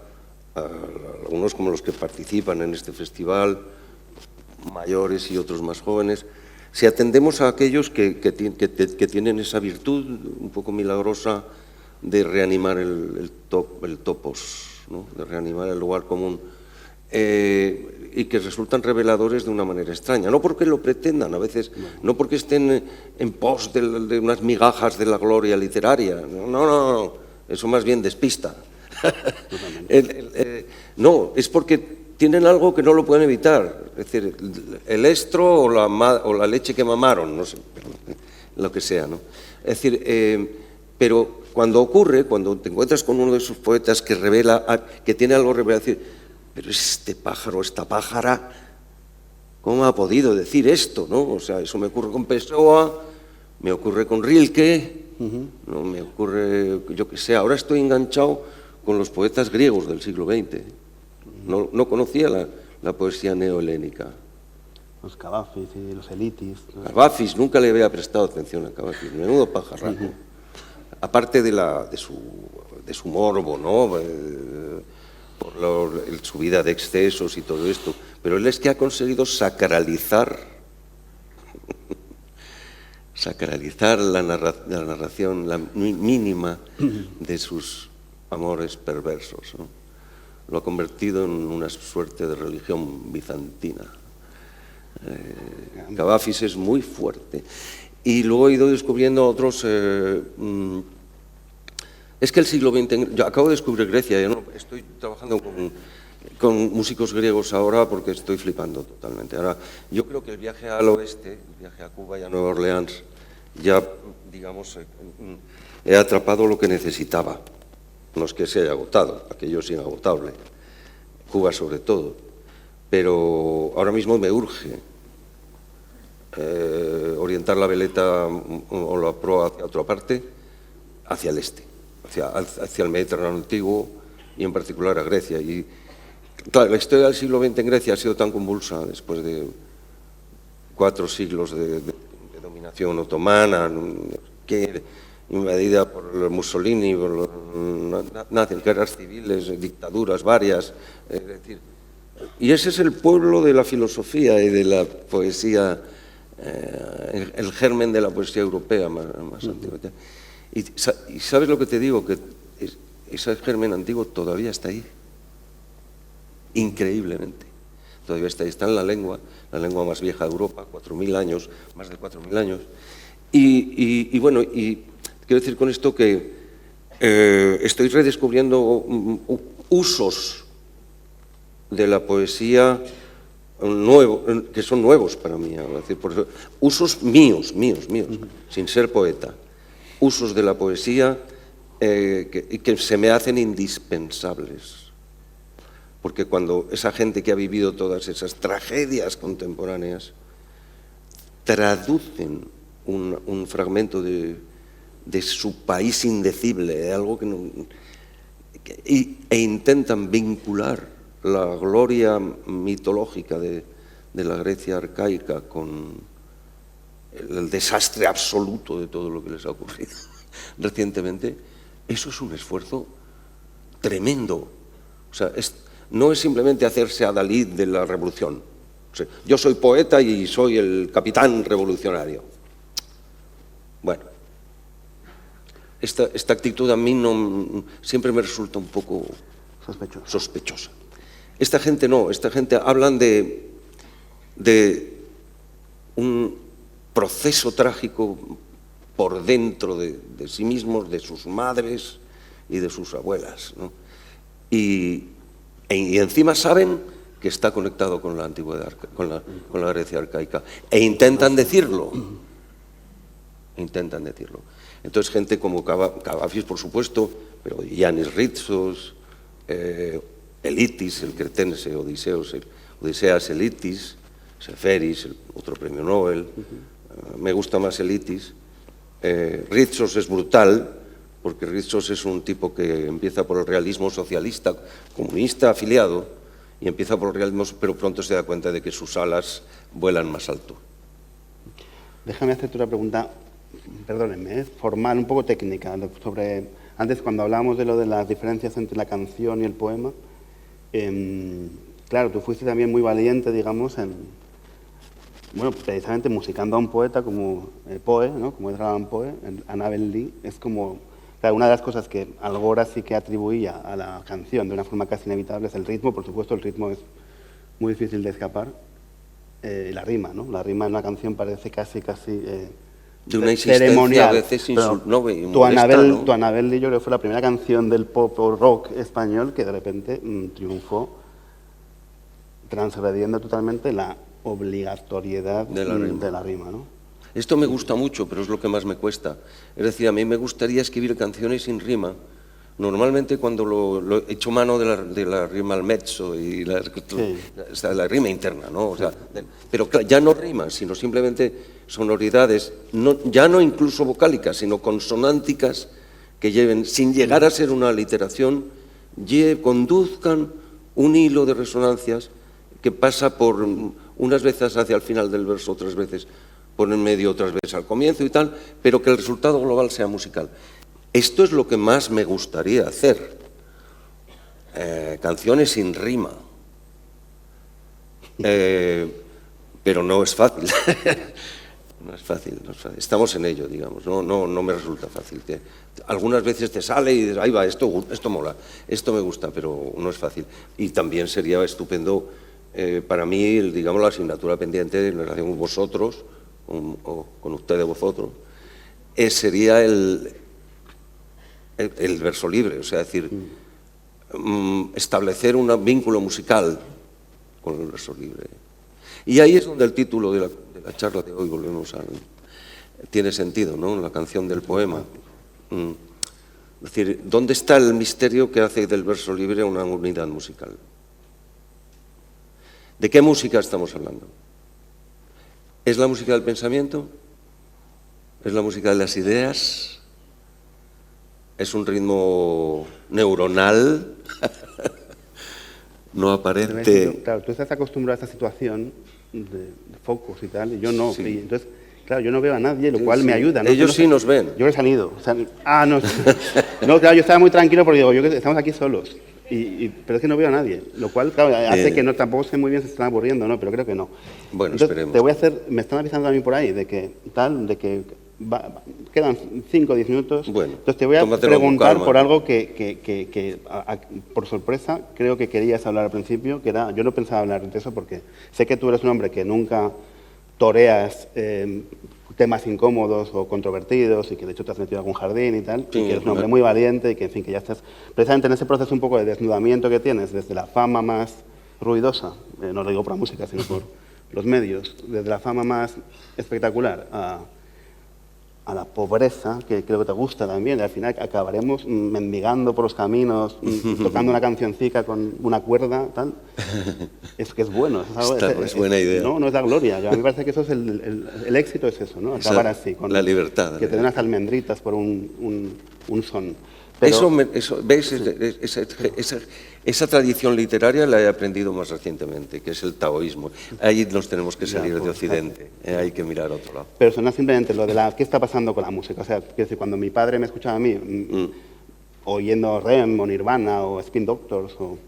algunos como los que participan en este festival, mayores y otros más jóvenes, si atendemos a aquellos que tienen esa virtud un poco milagrosa de reanimar el topos, ¿no? De reanimar el lugar común, y que resultan reveladores de una manera extraña, no porque lo pretendan a veces, no porque estén en pos de unas migajas de la gloria literaria, no, eso más bien despista. No, es porque tienen algo que no lo pueden evitar, es decir, el estro o la leche que mamaron, no sé, lo que sea, ¿no? Es decir, pero cuando te encuentras con uno de esos poetas que revela, que tiene algo revelado, decir, pero este pájaro, esta pájara, ¿cómo ha podido decir esto, no? O sea, eso me ocurre con Pessoa, me ocurre con Rilke, no me ocurre, yo qué sé, ahora estoy enganchado con los poetas griegos del siglo XX. No conocía la poesía neohelénica. Los Cavafis y los Elitis. Cavafis, nunca le había prestado atención a Cavafis, menudo pajarraco. Aparte de su morbo, ¿no? Por su vida de excesos y todo esto, pero él es que ha conseguido sacralizar sacralizar la narración, la mínima de sus amores perversos, ¿no? Lo ha convertido en una suerte de religión bizantina. Cavafis es muy fuerte. Y luego he ido descubriendo otros... es que el siglo XX... Yo acabo de descubrir Grecia, yo no, estoy trabajando con músicos griegos ahora porque estoy flipando totalmente. Ahora, yo creo que el viaje al oeste, el viaje a Cuba y a Nueva Orleans, ya, digamos, he atrapado lo que necesitaba. No es que se haya agotado, aquello es inagotable, Cuba sobre todo, pero ahora mismo me urge orientar la veleta o la proa hacia otra parte, hacia el este, hacia el Mediterráneo antiguo y en particular a Grecia. Y claro, la historia del siglo XX en Grecia ha sido tan convulsa después de 4 siglos de dominación otomana, que invadida por Mussolini, por los nazis, guerras civiles, dictaduras varias. Es decir, y ese es el pueblo de la filosofía y de la poesía, el germen de la poesía europea más antigua. Y ¿sabes lo que te digo? Que ese germen antiguo todavía está ahí, increíblemente. Todavía está ahí, está en la lengua más vieja de Europa, 4.000 años, más de 4.000 años. Y bueno, y quiero decir con esto que estoy redescubriendo usos de la poesía que son nuevos para mí. Es decir, por eso, usos míos, sin ser poeta. Usos de la poesía que se me hacen indispensables. Porque cuando esa gente que ha vivido todas esas tragedias contemporáneas traducen un fragmento de su país indecible, algo e intentan vincular la gloria mitológica de la Grecia arcaica con el desastre absoluto de todo lo que les ha ocurrido recientemente, eso es un esfuerzo tremendo. O sea, no es simplemente hacerse adalid de la revolución. O sea, yo soy poeta y soy el capitán revolucionario. Bueno, esta actitud a mí siempre me resulta un poco sospechosa. Esta gente no, esta gente hablan de un proceso trágico por dentro de sí mismos, de sus madres y de sus abuelas, ¿no? Y encima saben que está conectado con la antigüedad, con la Grecia arcaica, e intentan decirlo. Entonces, gente como Cavafis, por supuesto, pero Yannis Ritsos, Elitis, el cretense, Odiseas Elitis, Seferis, el otro premio Nobel, me gusta más Elitis. Ritsos es brutal, porque Ritsos es un tipo que empieza por el realismo socialista, comunista afiliado, y empieza por el realismo, pero pronto se da cuenta de que sus alas vuelan más alto. Déjame hacerte una pregunta, perdónenme, formal, un poco técnica, sobre... Antes, cuando hablábamos de lo de las diferencias entre la canción y el poema, claro, tú fuiste también muy valiente, digamos, bueno, precisamente musicando a un poeta como Poe, ¿no? Como Edgar Allan Poe, Annabel Lee, es como... Claro, una de las cosas que Algora sí que atribuía a la canción de una forma casi inevitable es el ritmo. Por supuesto, el ritmo es muy difícil de escapar. La rima, ¿no? La rima en una canción parece casi de una existencia ceremonial. A veces tu Annabel Lee, yo creo que fue la primera canción del pop o rock español que de repente triunfó, transgrediendo totalmente la obligatoriedad de la rima, ¿no? Esto me gusta mucho, pero es lo que más me cuesta. Es decir, a mí me gustaría escribir canciones sin rima. Normalmente cuando lo he hecho mano de la rima al mezzo y la rima interna, ¿no? O sea, pero ya no rimas, sino simplemente sonoridades, ya no incluso vocálicas, sino consonánticas que lleven, sin llegar a ser una aliteración, conduzcan un hilo de resonancias que pasa por unas veces hacia el final del verso, otras veces por en medio, otras veces al comienzo y tal, pero que el resultado global sea musical. Esto es lo que más me gustaría hacer. Canciones sin rima. Pero no es fácil. No es fácil, no es fácil. Estamos en ello, digamos. No me resulta fácil. Algunas veces te sale y dices, ahí va, esto mola, esto me gusta, pero no es fácil. Y también sería estupendo para mí, digamos, la asignatura pendiente en relación con vosotros, o con ustedes vosotros, sería el verso libre, o sea, decir, establecer un vínculo musical con el verso libre. Y ahí es donde el título de la charla de hoy, tiene sentido, ¿no? La canción del poema. Es decir, ¿dónde está el misterio que hace del verso libre una unidad musical? ¿De qué música estamos hablando? ¿Es la música del pensamiento? ¿Es la música de las ideas? ¿Es un ritmo neuronal? No aparente. Claro, tú estás acostumbrado a esta situación de focos y tal, y yo no. Sí. Y entonces, claro, yo no veo a nadie, lo cual me ayuda, ¿no? Ellos sí nos ven. Yo he salido. O sea, no. No, claro, yo estaba muy tranquilo porque digo, estamos aquí solos. Pero es que no veo a nadie, lo cual, claro, hace que tampoco sé muy bien si se están aburriendo, ¿no? Pero creo que no. Bueno, entonces, esperemos. Me están avisando a mí por ahí de que quedan 5 o 10 minutos. Bueno, entonces te voy a preguntar por algo que por sorpresa, creo que querías hablar al principio, que era, yo no pensaba hablar de eso porque sé que tú eres un hombre que nunca toreas temas incómodos o controvertidos y que de hecho te has metido en algún jardín y tal, Sí, y que eres un hombre muy valiente y que, en fin, que ya estás precisamente en ese proceso un poco de desnudamiento que tienes desde la fama más ruidosa, no lo digo por la música, sino por los medios, desde la fama más espectacular a la pobreza, que creo que te gusta también, y al final acabaremos mendigando por los caminos, tocando una cancioncica con una cuerda, tal. Es que es bueno. Es buena idea. No es la gloria. A mí me parece que eso es el éxito, es eso, ¿no? Acabar así. Con la libertad. Que te den unas almendritas por un son. Pero, ¿ves? Esa tradición literaria la he aprendido más recientemente, que es el taoísmo. Ahí nos tenemos que salir de Occidente, hay que mirar a otro lado. Pero eso no es simplemente lo de qué está pasando con la música. O sea, quiero decir, cuando mi padre me escuchaba a mí, oyendo Rem o Nirvana o Spin Doctors o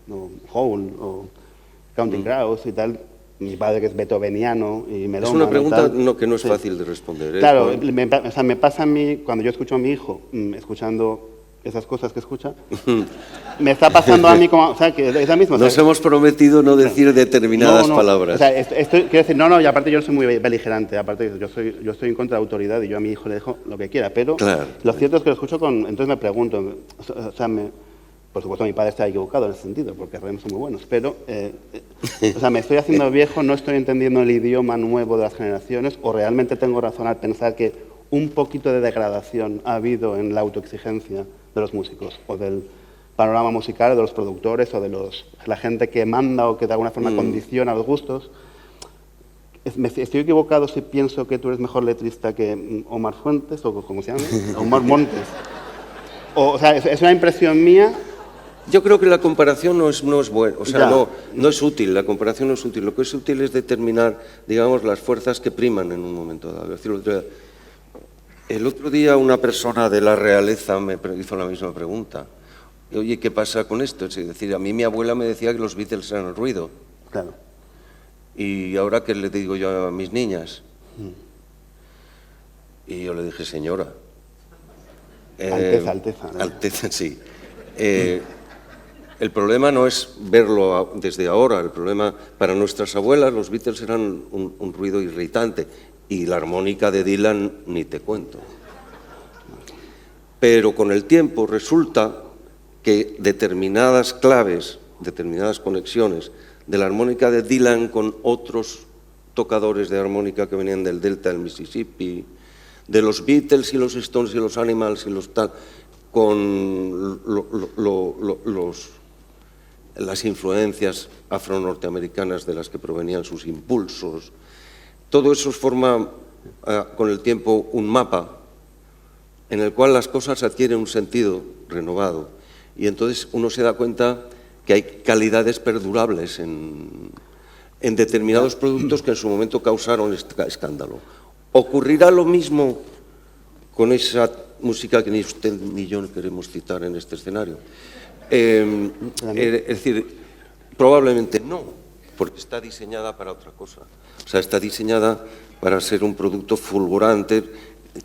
Hole o Counting Crows y tal, mi padre que es beethoveniano y melómano. Es una pregunta que no es fácil de responder. Claro, me pasa a mí, cuando yo escucho a mi hijo escuchando esas cosas que escucha, me está pasando a mí como, o sea, que es la misma. Nos hemos prometido no decir determinadas palabras. O sea, quiero decir, y aparte yo soy muy beligerante, aparte yo estoy en contra de la autoridad y yo a mi hijo le dejo lo que quiera, pero claro, lo cierto es que lo escucho entonces me pregunto, o sea, por supuesto mi padre está equivocado en ese sentido, porque Rem son muy buenos, pero, o sea, me estoy haciendo viejo, no estoy entendiendo el idioma nuevo de las generaciones, o realmente tengo razón al pensar que un poquito de degradación ha habido en la autoexigencia de los músicos, o del panorama musical, o de los productores, o de la gente que manda o que de alguna forma condiciona los gustos. ¿Estoy equivocado si pienso que tú eres mejor letrista que Omar Fuentes, o como se llama? Omar Montes. O sea, es una impresión mía. Yo creo que la comparación no es buena, o sea, no es útil, la comparación no es útil. Lo que es útil es determinar, digamos, las fuerzas que priman en un momento dado. Es decir, el otro día una persona de la realeza me hizo la misma pregunta. Oye, ¿qué pasa con esto? Es decir, a mí mi abuela me decía que los Beatles eran el ruido. Claro. ¿Y ahora qué le digo yo a mis niñas? Y yo le dije, señora. Alteza. ¿No? Alteza, sí. El problema no es verlo desde ahora. El problema, para nuestras abuelas, los Beatles eran un ruido irritante. Y la armónica de Dylan ni te cuento. Pero con el tiempo resulta que determinadas claves, determinadas conexiones de la armónica de Dylan con otros tocadores de armónica que venían del delta del Mississippi, de los Beatles y los Stones y los Animals y los tal, con las influencias afro-norteamericanas de las que provenían sus impulsos. Todo eso forma con el tiempo un mapa en el cual las cosas adquieren un sentido renovado y entonces uno se da cuenta que hay calidades perdurables en determinados productos que en su momento causaron escándalo. ¿Ocurrirá lo mismo con esa música que ni usted ni yo queremos citar en este escenario? Es decir, probablemente no. porque está diseñada para otra cosa. O sea, está diseñada para ser un producto fulgurante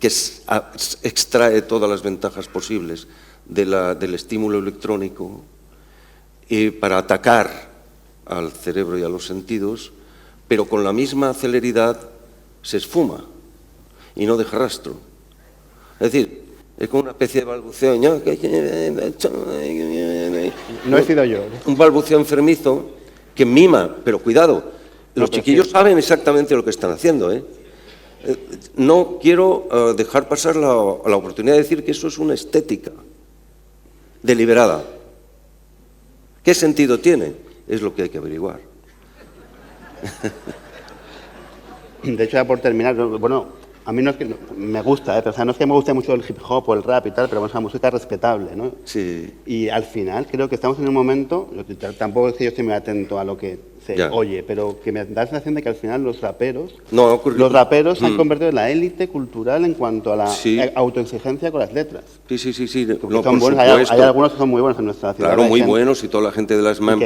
que extrae todas las ventajas posibles del estímulo electrónico y para atacar al cerebro y a los sentidos, pero con la misma celeridad se esfuma y no deja rastro. Es decir, es como una especie de balbuceo. No he sido yo. Un balbuceo enfermizo que mima, pero cuidado, los chiquillos saben exactamente lo que están haciendo, ¿eh? No quiero dejar pasar la oportunidad de decir que eso es una estética deliberada. ¿Qué sentido tiene? Es lo que hay que averiguar. De hecho, ya por terminar, bueno, a mí no es que me gusta, pero, o sea, no es que me guste mucho el hip hop o el rap y tal, pero bueno, es una música respetable, ¿no? Sí. Y al final creo que estamos en un momento, tampoco es que yo esté muy atento a lo que se oye, pero que me da la sensación de que al final los raperos se han convertido en la élite cultural en cuanto a la autoexigencia con las letras. Sí. No, son buenos, hay algunos que son muy buenos en nuestra ciudad. Claro, muy buenos, y toda la gente de la slam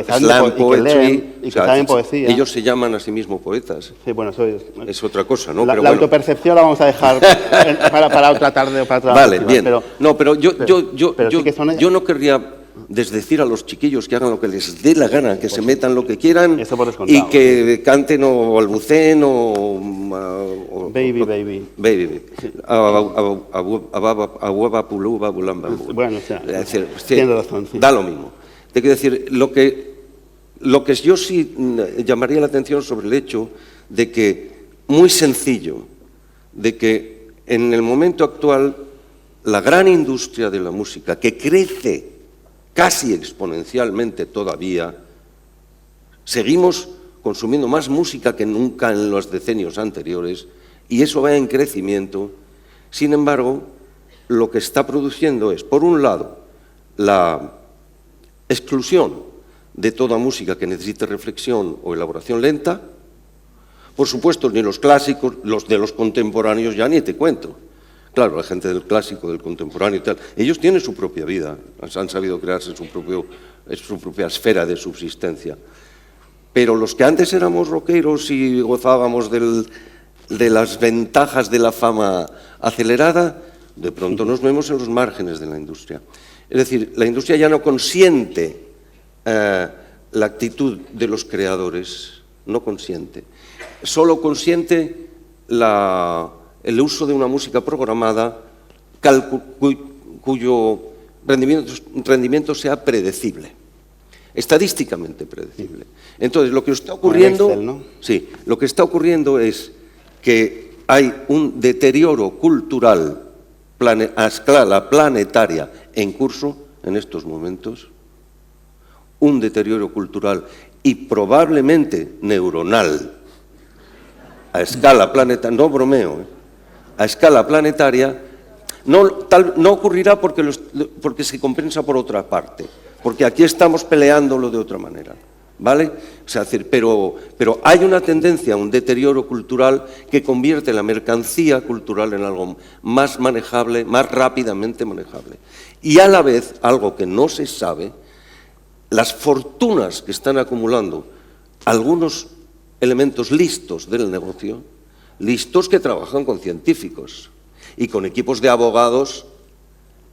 poetry, y que saben poesía. Ellos se llaman a sí mismos poetas. Sí, bueno, eso es otra cosa, ¿no? La pero bueno. autopercepción la vamos a dejar para otra tarde o para otra Vale, próxima, bien. Pero yo no querría desdecir a los chiquillos que hagan lo que les dé la gana, que se metan lo que quieran y que canten o balbuceen o baby. Bueno, o sea, tiene razón. Sí. Da lo mismo. Te quiero decir, lo que yo sí llamaría la atención sobre el hecho de que, muy sencillo, de que en el momento actual la gran industria de la música, que crece casi exponencialmente todavía, seguimos consumiendo más música que nunca en los decenios anteriores, y eso va en crecimiento. Sin embargo, lo que está produciendo es, por un lado, la exclusión de toda música que necesite reflexión o elaboración lenta. Por supuesto, ni los clásicos, los de los contemporáneos ya ni te cuento. Claro, la gente del clásico, del contemporáneo y tal, ellos tienen su propia vida, han sabido crearse su propia esfera de subsistencia. Pero los que antes éramos rockeros y gozábamos de las ventajas de la fama acelerada, de pronto nos vemos en los márgenes de la industria. Es decir, la industria ya no consiente la actitud de los creadores, no consiente. Solo consiente el uso de una música programada cuyo rendimiento sea predecible, estadísticamente predecible. Entonces, lo que está ocurriendo, Excel, ¿no? Sí, lo que está ocurriendo es que hay un deterioro cultural a escala planetaria en curso en estos momentos, un deterioro cultural y probablemente neuronal a escala planetaria, no bromeo, a escala planetaria, no ocurrirá porque se compensa por otra parte, porque aquí estamos peleándolo de otra manera, ¿vale? O sea, pero hay una tendencia a un deterioro cultural que convierte la mercancía cultural en algo más manejable, más rápidamente manejable. Y a la vez, algo que no se sabe, las fortunas que están acumulando algunos elementos listos del negocio, listos que trabajan con científicos y con equipos de abogados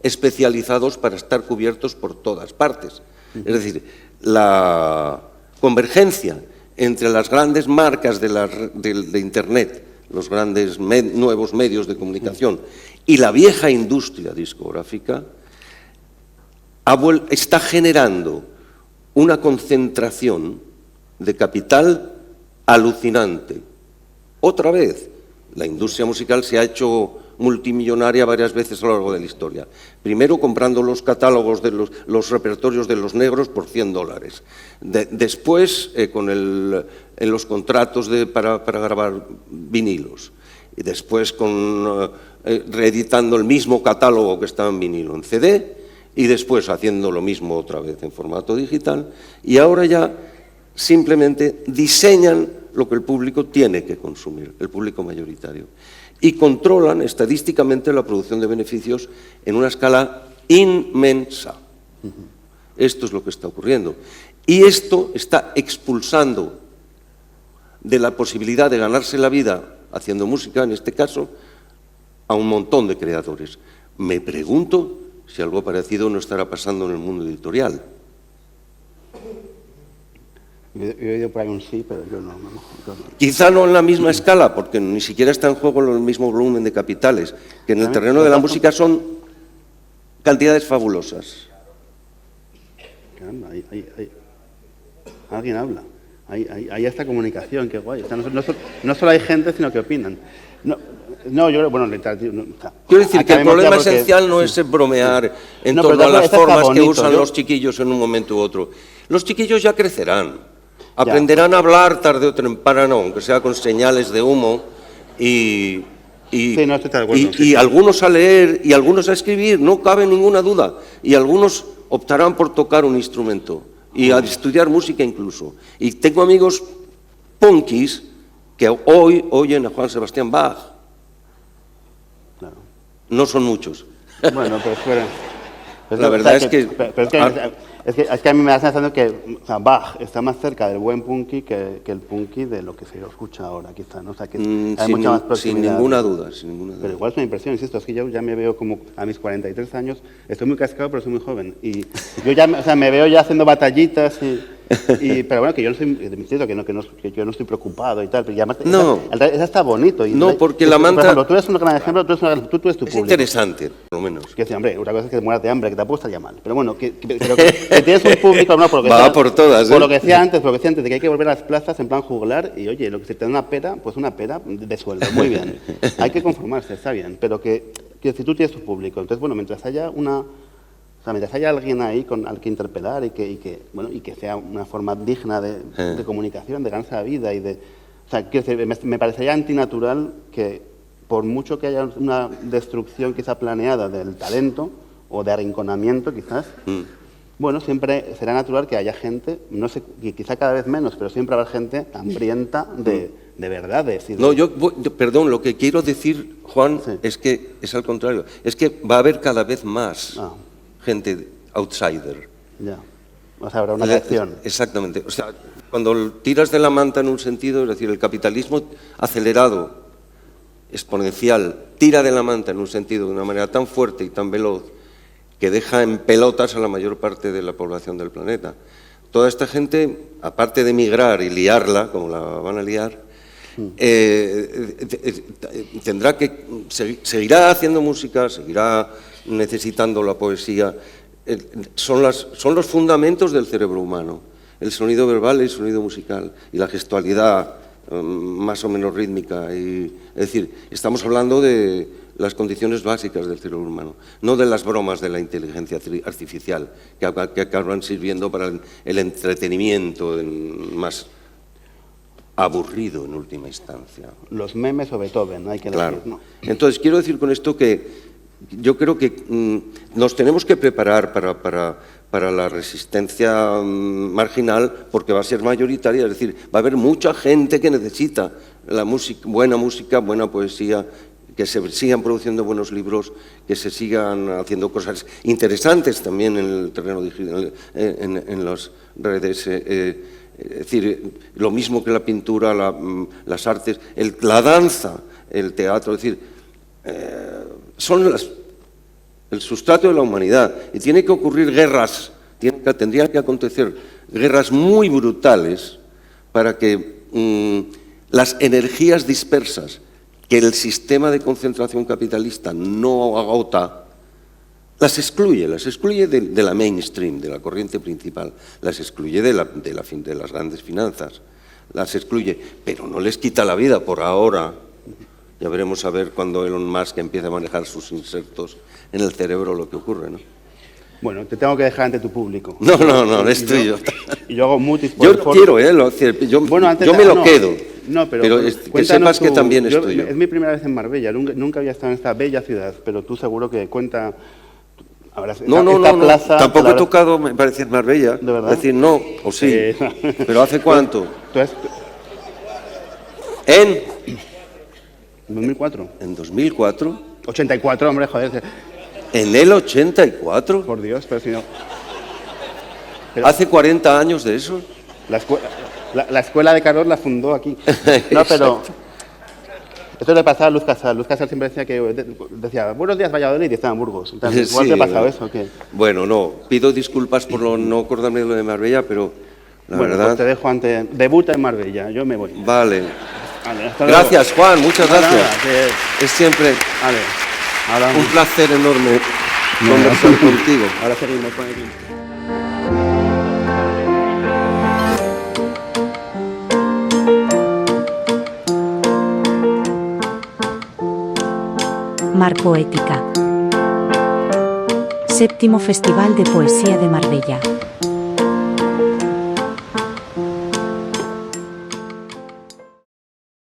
especializados para estar cubiertos por todas partes. Es decir, la convergencia entre las grandes marcas de Internet, los grandes nuevos medios de comunicación y la vieja industria discográfica está generando una concentración de capital alucinante. Otra vez, la industria musical se ha hecho multimillonaria varias veces a lo largo de la historia. Primero comprando los catálogos de los repertorios de los negros por $100. Después en los contratos para grabar vinilos. Y después reeditando el mismo catálogo que estaba en vinilo en CD, y después haciendo lo mismo otra vez en formato digital, y ahora ya simplemente diseñan lo que el público tiene que consumir, el público mayoritario, y controlan estadísticamente la producción de beneficios en una escala inmensa. Esto es lo que está ocurriendo. Y esto está expulsando de la posibilidad de ganarse la vida haciendo música, en este caso, a un montón de creadores. Me pregunto si algo parecido no estará pasando en el mundo editorial. Yo he oído por ahí un sí, pero yo no. Quizá no en la misma escala, porque ni siquiera está en juego el mismo volumen de capitales, que en el terreno de la música son cantidades fabulosas. Caramba, alguien habla. Hay esta comunicación, qué guay. O sea, no solo hay gente, sino que opinan. No, yo creo, bueno, quiero decir que el problema esencial no es bromear en torno a las formas que usan los chiquillos en un momento u otro. Los chiquillos ya crecerán. Aprenderán a hablar tarde o temprano, aunque sea con señales de humo, y algunos a leer y algunos a escribir, no cabe ninguna duda. Y algunos optarán por tocar un instrumento y a estudiar música incluso. Y tengo amigos punkis que hoy oyen a Juan Sebastián Bach. Claro. No son muchos. Bueno, pero fuera. La verdad es que... Es que a mí me da la sensación que Bach está más cerca del buen punky que el punky de lo que se escucha ahora, quizá, ¿no? O sea, que hay mucha más proximidad. Sin ninguna duda. Pero igual es una impresión, insisto, es que yo ya me veo como a mis 43 años, estoy muy cascado, pero soy muy joven. Y yo ya, o sea, me veo ya haciendo batallitas pero bueno, que yo no soy, que yo no estoy preocupado y tal, pero ya no. Eso está bonito. Y no, porque la manta... Por ejemplo, tú eres un gran ejemplo, tú eres tu público. Es interesante, por lo menos. Que decir, hombre, una cosa es que te mueras de hambre, que te apuestas ya mal. Pero bueno, que tienes un público, no, por lo que va por todas, por lo que decía antes, de que hay que volver a las plazas en plan juglar y, oye, lo que se te da una pera, pues una pera de sueldo, muy bien. Hay que conformarse, está bien, pero que si tú tienes tu público, entonces, bueno, mientras haya alguien ahí al que interpelar y que sea una forma digna de comunicación, de ganarse la vida y de... O sea, quiero decir, me parecería antinatural que, por mucho que haya una destrucción quizá planeada del talento o de arrinconamiento quizás, bueno, siempre será natural que haya gente, no sé, quizá cada vez menos, pero siempre habrá gente hambrienta de verdad. No, perdón, lo que quiero decir, Juan, sí, es que es al contrario, es que va a haber cada vez más gente outsider. Ya, o sea, habrá una reacción. Exactamente, o sea, cuando tiras de la manta en un sentido, es decir, el capitalismo acelerado, exponencial, tira de la manta en un sentido de una manera tan fuerte y tan veloz que deja en pelotas a la mayor parte de la población del planeta. Toda esta gente, aparte de emigrar y liarla, como la van a liar, tendrá que seguirá haciendo música, seguirá necesitando la poesía. Son los fundamentos del cerebro humano, el sonido verbal y el sonido musical, y la gestualidad más o menos rítmica. Es decir, estamos hablando de las condiciones básicas del cerebro humano, no de las bromas de la inteligencia artificial que acaban sirviendo para el entretenimiento más aburrido en última instancia. Los memes o Beethoven, hay que decir, ¿no? Entonces, quiero decir con esto que yo creo que nos tenemos que preparar para la resistencia marginal, porque va a ser mayoritaria, es decir, va a haber mucha gente que necesita la música, buena poesía, que se sigan produciendo buenos libros, que se sigan haciendo cosas interesantes también en el terreno digital, en las redes. Es decir, lo mismo que la pintura, las artes, la danza, el teatro, es decir, son el sustrato de la humanidad. Y tiene que ocurrir guerras, tendrían que acontecer guerras muy brutales para que las energías dispersas que el sistema de concentración capitalista no agota, las excluye de la mainstream, de la corriente principal, las excluye de las grandes finanzas, las excluye, pero no les quita la vida por ahora. Ya veremos a ver cuando Elon Musk empiece a manejar sus insertos en el cerebro lo que ocurre, ¿no? Bueno, te tengo que dejar ante tu público. No, es tuyo. Y yo hago mutis por yo el foro. Yo me lo quedo. No, pero que sepas que también es tuyo. Es mi primera vez en Marbella, nunca había estado en esta bella ciudad, pero tú seguro que cuenta... No, tampoco he tocado, me parece, en Marbella. ¿De verdad? Es decir, no, o sí, pero ¿hace cuánto? ¿En? 2004. ¿En 2004? 84, hombre, joder. ¿En el 84? Por Dios, pero si no... ¿Hace 40 años de eso? La escuela de Carlos la fundó aquí. No, pero... Esto le pasaba a Luz Casal. Luz Casal siempre decía decía, buenos días Valladolid, y estaba en Burgos. Entonces, igual Sí, te ha pasado eso. ¿Qué? Bueno, no, pido disculpas por no acordarme de lo de Marbella, pero la Bueno, verdad... pues te dejo antes. Debuta en Marbella, yo me voy. Vale. Vale, hasta luego. Gracias, Juan, muchas gracias. Nada, Es siempre Vale, ahora, un placer enorme conversar contigo. ahora seguimos con el tiempo. Mar Poética. Séptimo Festival de Poesía de Marbella.